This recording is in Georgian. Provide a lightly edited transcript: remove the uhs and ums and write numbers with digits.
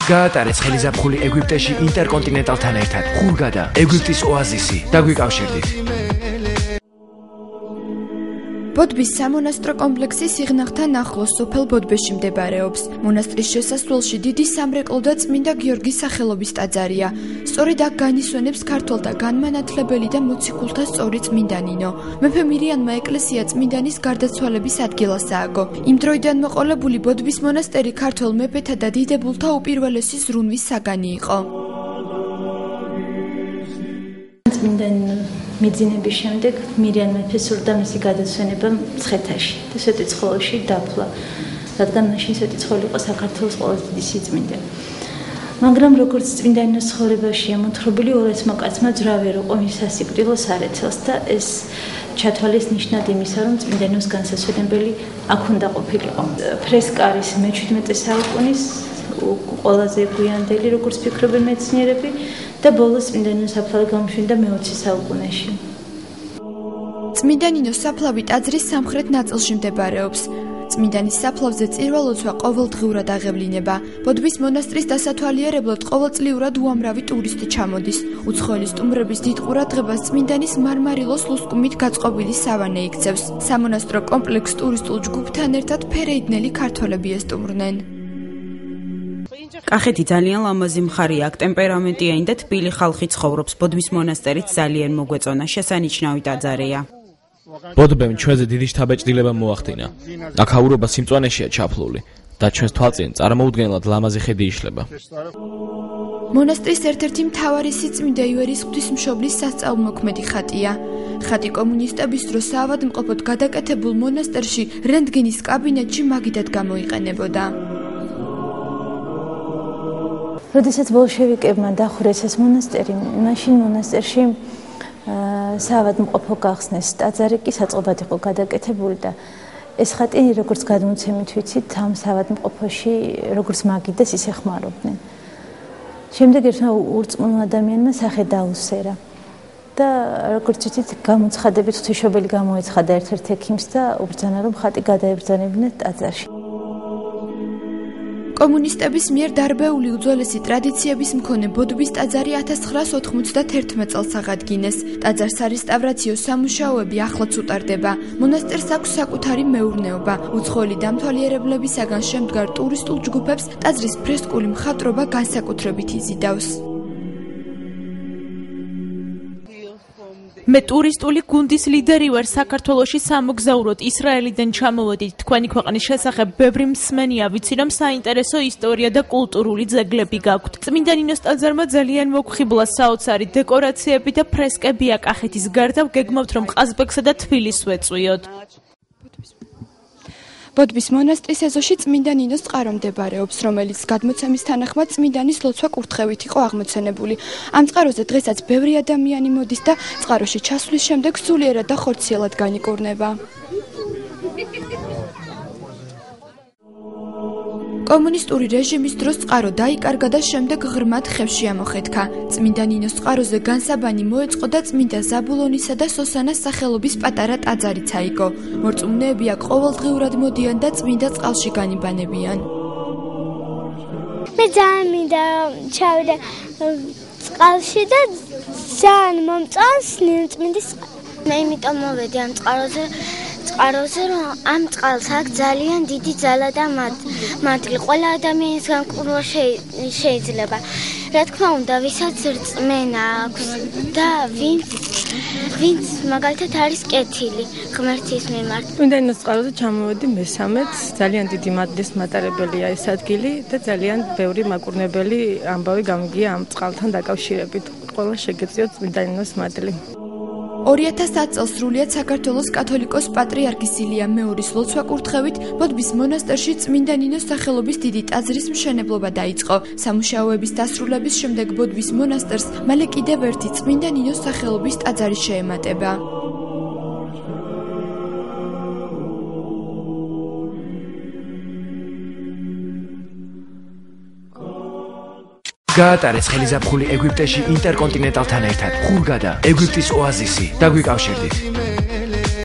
გაატარეს ხელიზაფხული ეგვიპტეში ინტერკონტინენტალთან ერთად. ხურგადა ეგვიპტის ოაზისი. დაგვიკავშირდით. ბოდბის სამონასტრო კომპლექსი სიღნაღთან ახლოს სოფელ ბოდბეში მდებარეობს. მონასტრის შესასვლელში დიდი სამრეკლო და წმინდა გიორგის სახელობის ტაძარია. სწორედ აქ განისვენებს ქართველთა განმანათლებელი და მოციქულთა სწორი წმინდა ნინო. მეფე მირიანმა ეკლესია წმინდანის გარდაცვალების ადგილას ააგო. იმ დროიდან მოყოლებული ბოდბის მონასტერი ქართველ მეფეთა და დიდებულთა უპირველესი ზრუნვის საგანი იყო. მიძინების შემდეგ მირიან მეფე სურდა მისი გადაცვენება მცხეთაში და სვეტიცხოველში დაფლა, რადგან მაშინ სვეტიცხოველი იყო საქართველოს ყველაზე დიდი სიწმინდე. მაგრამ როგორც წმინდანინოს ცხოვრებაში ამოთხრობილი ორაცმა კაცმა ძრავი როყო მის სასიკვდილოს არ ეცელს და ეს ჩათვალეს ნიშნად იმისა, რომ წმინდანინოს განსასვენებელი აქ უნდა ყოფილიყო. ფრესკა არის მე-17 საუკუნის ყველაზე გვიანდელი, როგორც ფიქრობენ მეცნიერები. და ბოლოს წმინდანინოს საფლავი გამოჩნდა მე-20 საუკუნეში. წმინდა ნინოს საფლავი ტაძრის სამხრეთ ნაწილში მდებარეობს. წმინდანის საფლავზე წირვა-ლოცვა ყოველდღიურად აღევლინება. ბოდბის მონასტრის დასათვალიერებლად ყოველწლიურად უამრავი ტურისტი ჩამოდის. უცხოელი სტუმრების დიდ ყურადღებას წმინდანის მარმარილოს ლუსკუმით გაწყობილი სავანე იქცევს. სამონასტრო კომპლექს ტურისტულ ჯგუფთან ერთად ფერეიდნელი ქართველები ესტუმრნენ. კახეთი ძალიან ლამაზი მხარეა, აქ ტემპერამენტიანი და თბილი ხალხი ცხოვრობს. ბოდბის მონასტერიც ძალიან მოგვეწონა, შესანიშნავი ტაძარია. ბოდბემ ჩვენზე დიდი შთაბეჭდილება მოახდინა. აქაურობა სიმწვანეშია ჩაფლული და ჩვენს თვალწინ წარმოუდგენლად ლამაზი ხედი იშლება. მონასტრის ერთ-ერთი მთავარი სიწმინდე ივერის ღვთისმშობლის სასწაულმოქმედი ხატია. ხატი კომუნისტების დროს საავადმყოფოდ გადაკეთებულ მონასტერში რენტგენის კაბინეტში მაგიდად გამოიყენებოდა. როდესაც ბოლშევიკებმა დახურეს ეს მონასტერი, მაშინ მონასტერში საავადმყოფო გახსნეს, ტაძარი კი საწყობად იყო გადაკეთებული და ეს ხატი როგორც გადმოცემით ვიცით, ამ საავადმყოფოში როგორც მაგიდას ისე ხმარობდნენ. შემდეგ ერთმა ურწმუნო ადამიანმა სახე დაუსერა და როგორც ვიცით, გამოცხადებით ღვთისმშობელი გამოეცხადა ერთ-ერთ ექიმს და უბრძანა, რომ ხატი გადაებრძანებინათ ტაძარში. კომუნისტების მიერ დარბეული უძველესი ტრადიციების მქონე ბოდბის ტაძარი 1991 წელს აღადგინეს. ტაძარს არესტავრაციო სამუშაოები ახლაც უტარდება. მონასტერს აქვს საკუთარი მეურნეობა. უცხოელი დამთვალიერებლებისაგან შემდგარ ტურისტულ ჯგუფებს ტაძრის ფრესკული მხატვრობა განსაკუთრებით იზიდავს. მე ტურისტული გუნდის ლიდერი ვარ საქართველოში სამოგზაუროდ ისრაელიდან ჩამოვედით. თქვენი ქვეყნის შესახებ ბევრი მსმენია, ვიცი რომ საინტერესო ისტორია და კულტურული ძეგლები გაქვთ. წმინდა ნინოს ტაძარმა ძალიან მოგხიბლა საოცარი დეკორაციები და ფრესკები კახეთის გარდა ვგეგმავთ რომ ყაზბეგსა და თბილისს ვეწვიოთ. ბოდბის მონასტრის ეზოში წმინდა ნინოს წყარო მდებარეობს, რომელიც გადმოცემის თანახმად წმინდანის ლოცვა კურთხევით იყო აღმოცენებული. ამ წყაროზე დღესაც ბევრი ადამიანი მოდის და წყაროში ჩასვლის შემდეგ სულიერად და ხორციელად განიკურნება. კომუნისტური რეჟიმის დროს წყარო დაიკარგა და შემდეგ ღრმად ხევში ამოხეთქა. წმინდა ნინოს წყაროზე განსაბანი მოეწყო და წმინდა ზაბულონისა და სოსანას სახელობის პატარა ტაძარიც აიგო. მორწმუნეები აქ ყოველდღიურად მოდიან და წმინდა წყალში განიბანებიან. მე ძალიან მინდა ჩავიდე წყალში და ძალიან მომწონს წმინდის. მე იმიტომ მოვედი ამ წყაროზე, რომ ამ წყალს აქვს ძალიან დიდი ძალა და მადლი. ყველა ადამიანის განკურვა შეიძლება. რა თქმა უნდა, ვისაც რწმენა აქვს და ვინც მაგალითად არის კეთილი ღმერთის მიმართ. წმინდა ნინოს წყაროზე ჩამოვედი მესამეც, ძალიან დიდი მადლის მატარებელია ეს ადგილი და ძალიან ბევრი მაკურნებელი ამბავი გამიგია ამ წყალთან დაკავშირებით. ყველა შეგეწიოთ წმინდა ნინოს მადლი. 2010 წელს სრულიად საქართველოს კათოლიკოს პატრიარქის ილია მეორის ლოცვა კურთხევით ბოდბის მონასტერში წმინდა ნინოს სახელობის დიდი ტაძრის მშენებლობა დაიწყო. სამუშაოების დასრულების შემდეგ ბოდბის მონასტერს მალე კიდევ ერთი წმინდა ნინოს სახელობის ტაძარი შეემატება. გაატარეს ხელიზაფხული ეგვიპტეში ინტერკონტინენტალთან ერთად. ხურგადა ეგვიპტის ოაზისი. დაგვიკავშირდით.